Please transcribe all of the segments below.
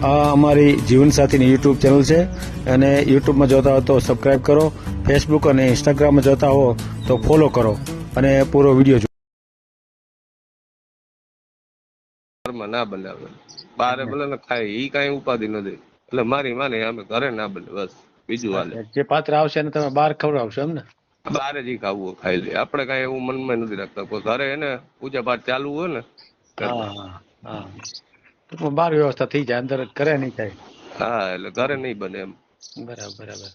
આ અમારી જીવનસાથીની YouTube channel છે અને યુટ્યુબમાં જોતા હો તો સબસ્ક્રાઇબ કરો, ફેસબુક અને ઇન્સ્ટાગ્રામમાં જોતા હો તો ફોલો કરો અને પૂરો વિડીયો જુઓ. ઘરમાં ના બનાવે, બારે ભલે ને ખાય, ઈ કઈ ઉપાધિ નથી. એટલે મારી માને અમે ઘરે ના બને, બસ બીજું હાલે. જે પાત્ર આવશે એને તમે બહાર ખવડાવશો એમ ને? બારે જી ખાવું હોય ખાઈ લે, આપડે કઈ એવું મનમાં નથી રાખતા. કોઈ ઘરે એને પૂજા પાઠ ચાલુ હોય ને હા હા હા, ટૂંકમાં બહાર વ્યવસ્થા થઈ જાય, અંદર ઘરે નહીં થાય. હા, એટલે ઘરે નહીં બને એમ. બરાબર બરાબર.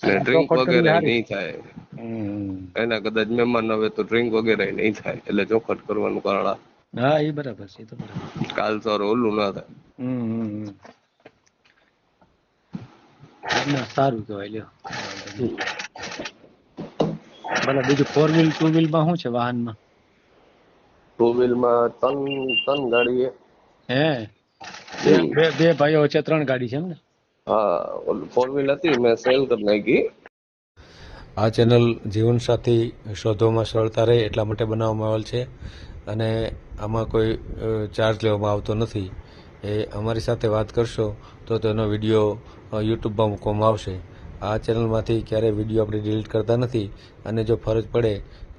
ને ડ્રિંક ચોખવટ કરવી વગેરે સારી. નહીં થાય. હમ. એના કદાચ મહેમાન આવે તો ડ્રિંક વગેરે નહીં થાય, એટલે ચોખટ કરવાનું કારણ હા, એ બરાબર છે, એ તો બરાબર. કાલ સવારે ઓલું ના થાય. હમ. ના, સારું કહેવાય, લ્યો વાંધો નહીં. ભલે બીજું 4 વ્હીલ 2 વ્હીલમાં શું છે વાહનમાં? 2 વ્હીલમાં ત્રણ ગાડી હે બે હે. બે બે ભાઈઓ વચ્ચે 3 ગાડી છે એમ ને? હા, ઓલી 4 વ્હીલ હતી, મેં સેલ કરી નાખી. આ ચેનલ જીવનસાથી શોધવામાં સરળતા રહે એટલા માટે બનાવવામાં આવેલ છે અને આમાં કોઈ ચાર્જ લેવામાં આવતો નથી. એ અમારી સાથે વાત કરશો તો તેનો વિડીયો યુટ્યુબમાં મૂકવામાં આવશે. આ ચેનલમાંથી ક્યારેય વિડીયો આપણે ડિલીટ કરતા નથી અને જો ફરજ પડે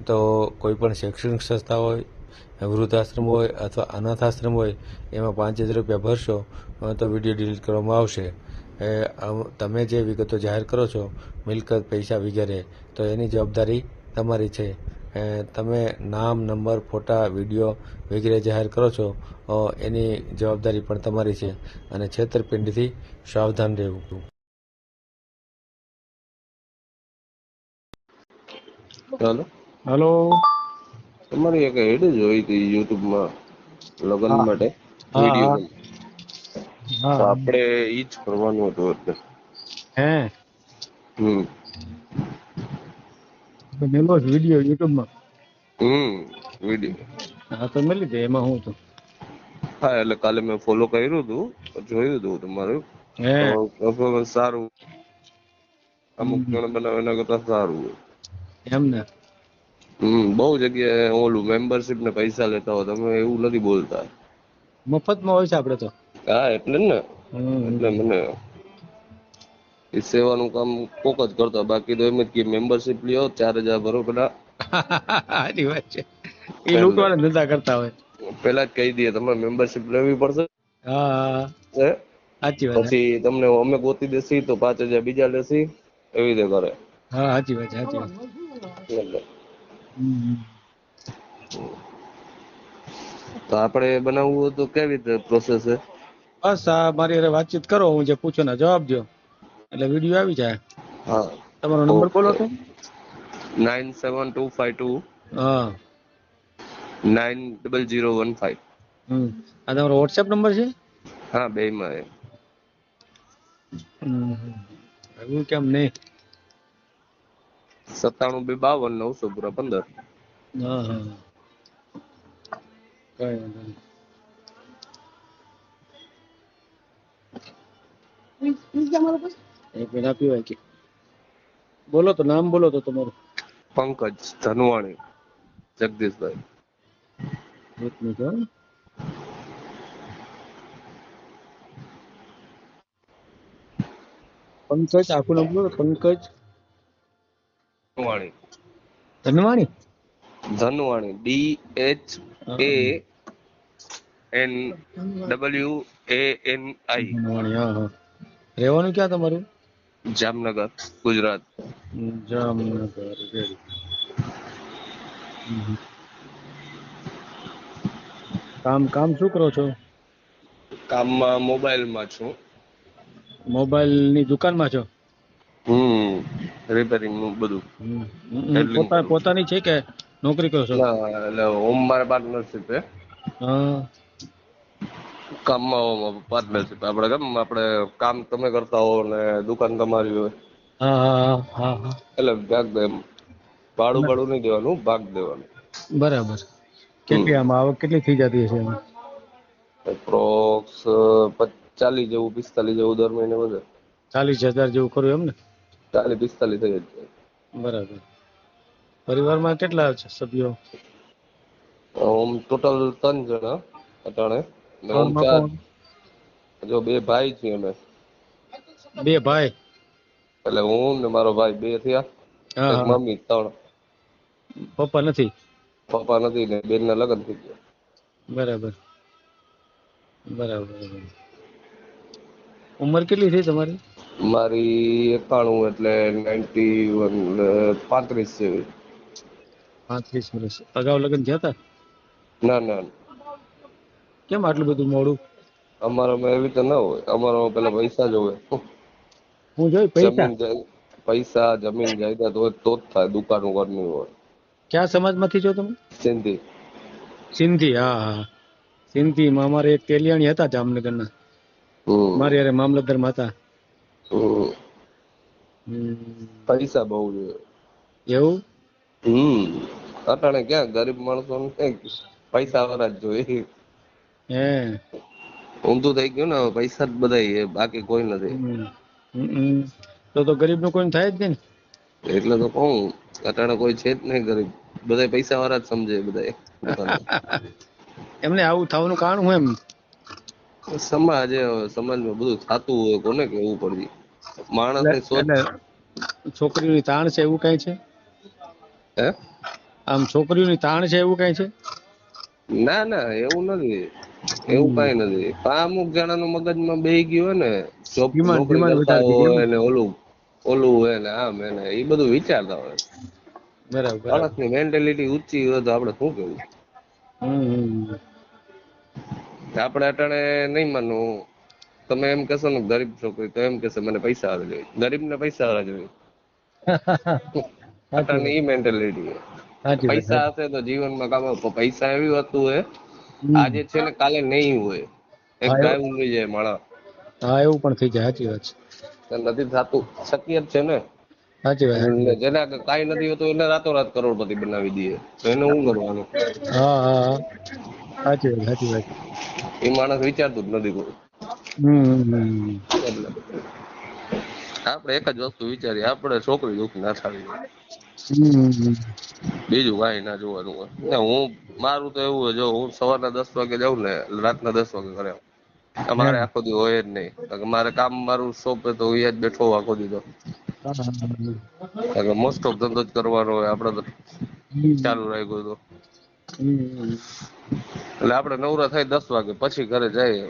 તો કોઈ પણ શૈક્ષણિક સંસ્થા હોય, વૃદ્ધાશ્રમ હોય અથવા અનાથાશ્રમ હોય એમાં 5000 રૂપિયા ભરશો તો વિડીયો ડિલીટ કરવામાં આવશે. તમે જે વિગતો જાહેર કરો છો, મિલકત, પૈસા વગેરે, તો એની જવાબદારી તમારી છે. તમે નામ, નંબર, ફોટા, વિડીયો વગેરે જાહેર કરો છો એની જવાબદારી પણ તમારી છે અને છેતરપિંડીથી સાવધાન રહેવું. ચાલો, હલો. તમારી એક એડ જોઈ હતી યુટ્યુબમાં લગ્ન હા માટે હા વિડીયો, તો હા. આપણે ઈ જ કરવાનું હતું એટલે. હે હમ મેલો વિડીયો યુટ્યુબમાં? વિડીયો. હા, તો મેલી દે, એમાં હું હતું. હા, એટલે કાલે મેં ફોલો કર્યું હતું, જોયું હતું તમારું, હે તો પરફોર્મન્સ સારું. અમુક હમ. જણ બનાવે એના કરતા સારું હોય. એમ ને? બહુ જગ્યાએ ઓલું મેમ્બરશિપ ને પૈસા લેતા હોય, તમે એવું નથી બોલતા. મફતમાં હોય છે આપડે તો. હા, એટલે જ ને. એટલે મને એ સેવાનું કામ કોક જ કરતા, બાકી તો એમ જ કે મેમ્બરશિપ લ્યો, 4000 ભરો પેલા. સારી વાત છે, એ એટલે લૂંટવાના ધંધા કરતા હોય. પેલા જ કહી દઈએ તમારે મેમ્બરશિપ લેવી પડશે, હા, સાચી વાત. પછી તમને અમે ગોતી દેસી તો 5000 બીજા લેસી, એવી રીતે કરે. હા, સાચી વાત, સાચી વાત. એટલે હમ. તો આપડે બનાવવું હોય તો કેવી રીતે પ્રોસેસ છે? બસ આ મારી હારે વાતચીત કરો, હું જે પૂછો ને જવાબ દો એટલે વિડીયો આવી જાય. હા, તમારો નંબર બોલો ઓકે. તો. 9725290015. હા. આ તમારો વોટ્સએપ નંબર છે? હા, બેયમાં. એવું કેમ નહીં? 9725290015. હા હા, કઈ વાંધો નહીં. એક મિનિટ આપ્યું હોય કે બોલો તો, નામ બોલો તો તમારું. પંકજ ધનવાણી, જગદીશભાઈ. એક મિનિટ હો. પંકજ, આખું નામ બોલો. પંકજ ધનવાણી. ધનવાણી. DHANWANI. ધનવાણી, હા હા. રહેવાનું ક્યાં તમારું? જામનગર, ગુજરાત. જામનગર. રેડી. કામ શું કરો છો? કામમાં મોબાઈલમાં છું. મોબાઈલ ની દુકાનમાં છો? રિપેરિંગ નું બધું હેન્ડલિંગ કરું છું. પોતાની છે કે નોકરી કરો છો? ના, એટલે હોમ મારે પાર્ટનરશિપ છે. હા. કામમાં પાર્ટનરશિપ. આપણે કામ તમે કરતા હો ને દુકાન તમારી હોય. હા હા હા. એટલે ભાગ દે એમ. ભાડું નહીં દેવાનું, ભાગ દેવાનું. બરાબર. હમ કેટલી આમાં આવક કેટલી થઈ જતી હશે એમાં? એપ્રોક્સ 40 જેવું, 45 જેવું દર મહિને વધે. 40,000 જેવું ખરું એમ ને? 40-45 થઈ જાય. બરાબર. પરિવારમાં કેટલા છે સભ્યો? ટોટલ 3 જણા અટાણે ને ઓમ ત્રણમાં 4. કોણ? જો બે ભાઈ છીએ અમે, બે ભાઈ? એટલે હું ને મારો ભાઈ બે થયા, હા એક હા. મમ્મી, ત્રણ. પપ્પા નથી? પપ્પા નથી ને બેન ના લગ્ન થઈ ગયા. બરાબર બરાબર બરાબર. ઉંમર કેટલી થઈ તમારી? મારી 91, એટલે 91, 35 જેવી. 35 વર્ષ. અગાઉ લગ્ન થયા હતા? ના ના, કેમ આટલું બધું મોડું? અમારામાં એવી રીતે ના હોય, અમારામાં પેલા પૈસા જોવે. હું જોઈ પૈસા? પૈસા, જમીન જાયદાદ હોય તો જ થાય, દુકાનો ઘરની હોય. ક્યાં સમાજમાંથી છો તમે? સિંધી. સિંધી? હા હા. સિંધીમાં અમારે એક તેલિયાણી હતા જામનગરના, હમ મારી હારે મામલતદારમાં હતા. હમ. હમ. પૈસા બહુ જોઈએ. એવું? અટાણે ક્યાં ગરીબ માણસો ક્યાં પૈસા વાળા જ જોઈએ. હે. ઊંધું થઈ ગયું ને, પૈસા જ બધા બાકી કોઈ નથી. હમ. તો ગરીબ નું કોઈ થાય જ નહીં ને. એટલે તો કહું, અટાણે કોઈ છે જ નહીં ગરીબ, બધા પૈસા વાળા જ સમજે બધા પોતાને. એમને આવું થવાનું કારણ હું એમ? સમાજમાં બધું થતું હોય, કોને કેવું પડે. માણસની સોચ. એટલે છોકરીઓની તાણ છે એવું કઈ છે? હે? આમ છોકરીઓની તાણ છે એવું કઈ છે? ના ના, એવું નથી, એવું હમ. કઈ નથી. અમુક જણા નું મગજમાં બેહી ગયું હોય ને, જોબ નોકરી ડિમાન્ડ કરતા વધારે દીધી એમ હોય ને? ને ઓલું હોય ને, આમ એને એ બધું વિચારતા હોય. બરાબર બરાબર. માણસની મેન્ટેલિટી ઊંચી હોય તો આપડે શું કેવું. હમ. આપડે અટાણે નહીં માનવું. તમે એમ કહેશો ને ગરીબ છોકરી, તો એમ કહેશે મને પૈસા વાળા જોઈએ, ગરીબ ને પૈસા વાળા જોઈએ. સાચી અટાણે વાત. ઈ મેન્ટાલિટી છે. સાચી વાત પૈસા સાચી. હશે તો જીવનમાં કામ આવશે. પૈસા એવી વસ્તુ છે, હમ. આજે છે ને કાલે નહીં હોય. એક હા એવું. ટાઈમ ઉઈ જાય માણસ. હા એવું પણ થઈ જાય. સાચી વાત છે. નથી થતું, શક્ય જ છે ને. સાચી વાત સાચી વાત. જેના કઈ નથી હોતું એને રાતોરાત કરોડપતિ બનાવી દઈએ, તો એને શું કરવાનું? હા હા હા. સાચી વાત સાચી વાત. એ માણસ વિચારતું જ નથી કોઈ. હમ. એટલે આપડે એક જ વસ્તુ વિચારીએ, આપડે છોકરી દુઃખી ના થવી જોઈએ. હમ. બીજું કઈ ના જોવાનું હોય. મારું તો એવું હોય, જો હું સવારના 10 વાગે જાઉં ને રાતના 10 વાગે ઘરે આવું. હે. અમારે આખો દી હોય જ નહીં. મારે કામ મારું શોપ તો અહીંયા જ બેઠો આખો દી તો. હા મોસ્ટ ઓફ ધંધો જ કરવાનો હોય આપડે તો, હમ. ચાલુ રાખ્યું તો. હમ. એટલે આપડે નવરા થાય 10 વાગે, પછી ઘરે જાય.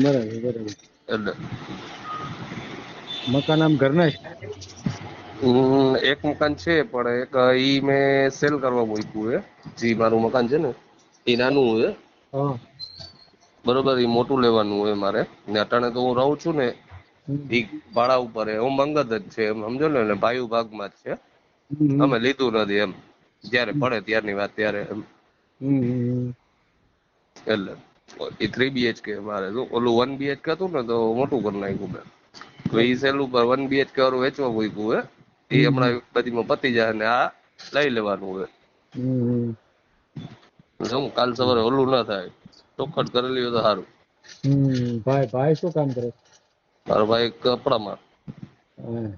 બરાબર બરાબર. એટલે મકાન આમ ઘરના જ? એક મકાન છે, પણ એક ઈ મેં સેલ કરવા મૂક્યું હે. જી મારું મકાન છે ને, એ નાનું હોય. હા. બરોબર, એ મોટું લેવાનું હોય મારે. ને અટાણે તો હું રહું છું ને, હમ. ઈ ભાડા ઉપર હે. હું અંગત જ છે એમ સમજો ને, ભાઈ ભાગમાં જ છે. હમ. અમે લીધું નથી એમ, જયારે પડે ત્યારની વાત ત્યારે એમ. હમ. એટલે એ 3BHK મારે ઓલું 1BHK હતું ને, તો મોટું કરી નાખ્યું મેં. એ સહેલું 1BHK વાળું વેચવા મૂક્યું હે. એ હમ. હમણાં બધીમાં પતી જાય ને આ લઈ લેવાનું હોય. હમ. કાલ સવારે ઓલું ના થાય, ચોખટ કરેલી હોય તો સારું. ભાઈ શું કામ કરે? મારો ભાઈ કપડામાં, હા.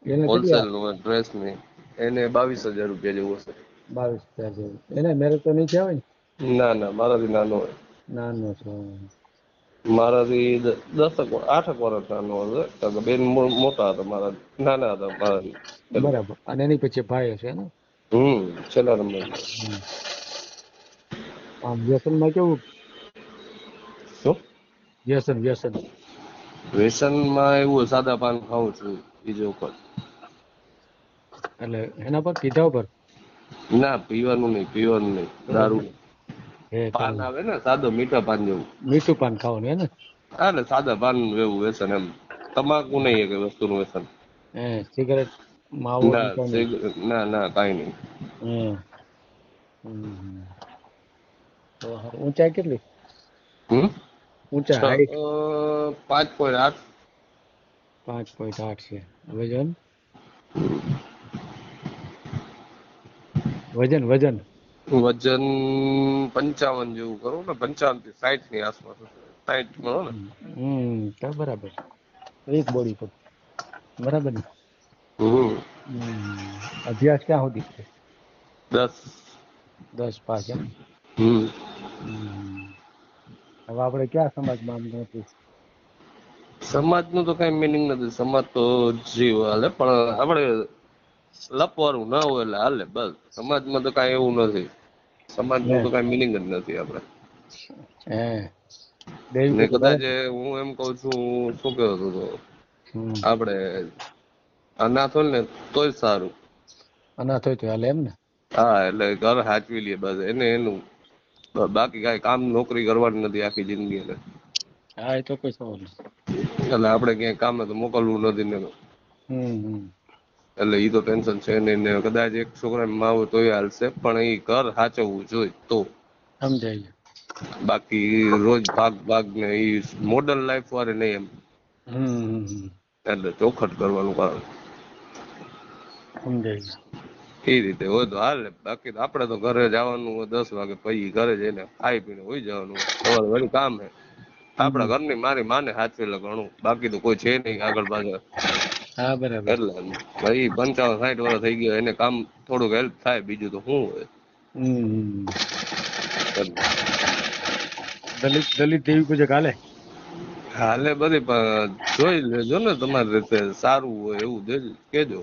એને કેટલી હોલસેલ નું ડ્રેસ ની, એને 22,000 રૂપિયા જેવું હશે. 22,000 જેવું. એને મેરેજ તો નહીં થયા હોય ને? ના ના, મારાથી નાનો હોય. નાનો છે. મારાથી 8 વર્ષ નાનો હશે. બેન મોટા હતા મારાથી, નાના હતા મારાથી. બરાબર. અને એની પછી ભાઈ હશે ને? છેલ્લા નંબર. આમ વ્યસનમાં કેવું? શું? વ્યસન. વ્યસનમાં એવું સાદા પાન ખાઉં છું, બીજું ઉપર. એટલે એના પર કીધા ઉપર? ના પીવાનું નહીં, દારૂ. હે પાન ચાલો. આવે ને સાદો મીઠા પાન જેવું. મીઠું પાન ખાવાનું હે ને? હા ને સાદા પાન એવું વ્યસન એમ. તમાકુ નહીં એક વસ્તુનું વ્યસન. સિગરેટ, માવો ને કઈ નહીં? ના કાઈ નહીં. ઊંચાઈ કેટલી? 5.8. 5.8 છે. વજન? વજન 55 જેવું કરું ને, 55 થી 60 ની આસપાસ. 60 ગણો ને. તો બરાબર. એક બોડી પર બરાબર ને? હમ અભ્યાસ ક્યાં સુધી છે? 10. 10 પાસ એમ? હમ હવે આપણે ક્યાં સમાજમાં આમ નથી? સમાજનું તો કઈ મિનિંગ નથી, સમાજ તો જીવ હાલે, પણ આપણે લપવાનું ના હોય એટલે હાલે બસ. સમાજમાં તો કઈ એવું નથી, સમાજનું તો કઈ મિનિંગ જ નથી આપણે. હે દેવી ને પૂજક કદાચ હું એમ કઉ છું, શું કહેતો હતો આપણે અનાથ હોય ને તોય સારું. અનાથ હોય તો હાલે એમ ને. હા, એટલે ઘર હાચવી લે બસ, એને એનું બાકી કઈ કામ નોકરી કરવાની નથી આખી જિંદગી એને. હા એ તો કોઈ સવાલ નથી. એટલે આપણે ક્યાંય કામે તો મોકલવું નથી ને, એટલે ઈ તો ટેન્શન છે નહીં. ને કદાચ એક છોકરાને માં હોય તોય હાલશે, પણ એ ઘર હાચવવું જોઈએ તો. સમજાય ગયું. બાકી રોજ ભાગ ને ઈ મોડર્ન લાઈફ વાળે નહીં એમ. એટલે ચોખટ કરવાનું કારણ સમજાય ગયું. એ રીતે હોય તો હાલે. બાકી તો આપણે તો ઘરે જવાનું હોય 10 વાગે, પછી ઘરે જઈને ખાઈ પીને હોઈ જવાનું. સવારે વળી કામ હે. આપણા ઘરની મારી માને હાચવેલા ઘણું, બાકી તો કોઈ છે નહીં આગળ પાછળ. હા બરાબર. એટલે ભાઈ 55-60 વર્ષ થઈ ગયા, એને કામ થોડુંક હેલ્પ થાય, બીજું તો શું હોય. દલિત દેવી પૂજક હાલે. હાલે બધી, પણ જોઈ લેજો ને તમારી રીતે સારું હોય એવું કેજો.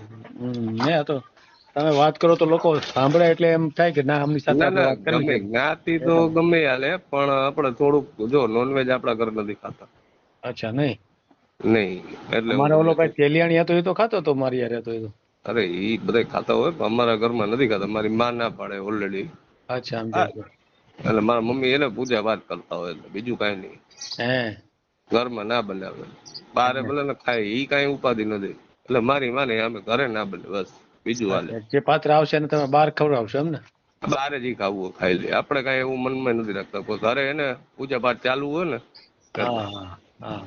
ને તો તમે વાત કરો તો લોકો સાંભળે એટલે એમ થાય કે ના આમની સાથે ના આપણે ના, વાત કરવી ગમે છે. જ્ઞાતિ તો ગમે હાલે, પણ આપણે થોડુંક જો નોનવેજ આપણા ઘરે નથી ખાતા. અચ્છા નહીં. નહીં એટલે અમારે ઓલો કઈ તેલિયાણી હતો એ તો ખાતો હતો મારી યારે હતો એ તો. અરે ઈ બધા ખાતા હોય, પણ અમારા ઘરમાં નથી ખાતા. મારી માં ના પાડે ઓલરેડી. અચ્છા સમજાય ગયું. એટલે મારા મમ્મી એને પૂજા પાઠ કરતા હોય, એટલે બીજું કઈ નહીં. હે ઘરમાં ના બનાવે, બારે ભલે ને ખાય, ઈ કઈ ઉપાધિ નથી. એટલે મારી માને અમે ઘરે ના બને બસ, બીજું હાલે. જે પાત્ર આવશે ને તમે બહાર ખવડાવશો એમ ને. બારે જ ખાવું હોય ખાઈ લે, આપણે કઈ એવું મનમાં નથી રાખતા. કોઈ ઘરે એને પૂજા પાઠ ચાલુ હોય ને. હા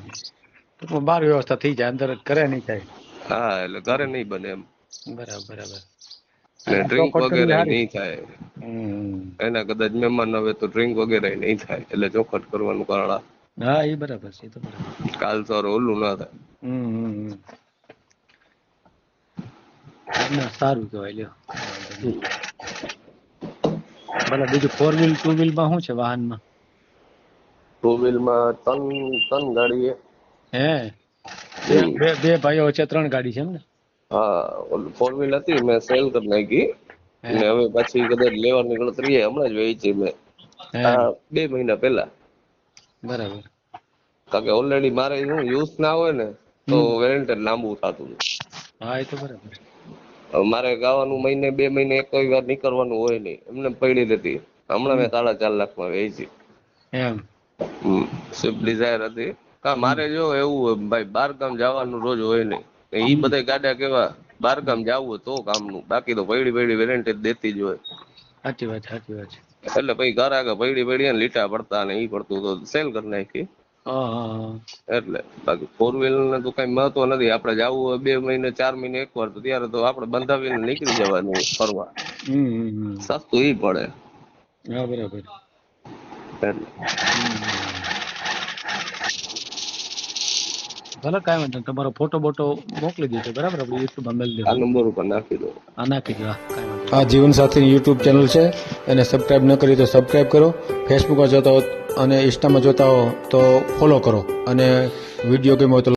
તો બહાર વ્યવસ્થા થઈ જાય, અંદર ઘરે નહીં થાય. હા, એટલે ઘરે નહીં બને એમ. બરાબર. ને ડ્રિંક વગેરે નહીં થાય. એના કદાચ મહેમાન આવે તો ડ્રિંક વગેરે નહીં થાય, એટલે ચોખટ કરવાનું કારણ. હા એ બરાબર છે, તો બરાબર. કાલ સવારે ઓલું ના થાય. સારું કહેવાય લ્યો. ભલે બીજું 4 વ્હીલ 2 વ્હીલ માં શું છે વાહનમાં? 2 વ્હીલ માં ત્રણ ગાડી હે બે ભાઈઓ વચ્ચે 3 ગાડી છે એમ ને? હા, 4 વ્હીલ હતી, મેં સેલ કરી નાખી. ને હવે પાછી કદાચ લેવાની ગણતરી હમણાં જ વેચી મેં, 2 મહિના પહેલા. બરાબર. કારણ કે ઓલરેડી મારે શું યુઝ ના હોય ને તો વેરંટ લાંબુ થતું હતું. હા એ તો બરાબર. મારે ગાવાનું મહિને 2 મહિને એક વાર નીકળવાનું હોય નહીં, એમને પડી રહેતી. હમણાં મેં 4.5 લાખમાં વેચી. એમ સ્વિફ્ટ ડિઝાયર હતી. મારે જો એવું ભાઈ બહાર ગામ જવાનું રોજ હોય નહીં, ઈ બધા ગાડા કેવા બહાર ગામ જવું હોય તો કામનું, બાકી તો પડી વેરંટ દેતી જ હોય. સાચી વાત છે. એટલે પછી ઘર આગળ પડી લીટા પડતા ને ઈ પડતું તો સેલ કરી નાખી. એટલે બાકી 4 વ્હીલ ને તો કઈ મહત્વ નથી. આપણે જવું હોય 2 મહિને 4 મહિને એક વાર, તો ત્યારે તો આપણે બંધાવીને નીકળી જવાનું ફરવા. સસ્તું ઈ પડે. હા બરાબર. એટલે ભલે કાંઈ વાંધો નહીં, તમારો ફોટો બોટો મોકલી દેજો બરાબર, આપણે યુટ્યુબ માં મેળ આ દેજો. નંબર ઉપર નાખી દો. હા નાખી દો. કાંઈ વાંધો આ જીવનસાથી યુટ્યુબ ચેનલ છે, એને સબસ્ક્રાઇબ ન કરી તો સબસ્ક્રાઇબ કરો. ફેસબુકમાં જોતા હો અને ઇન્સ્ટામાં જોતા હો તો ફોલો કરો, અને વિડીયો ગમ્યો હોય તો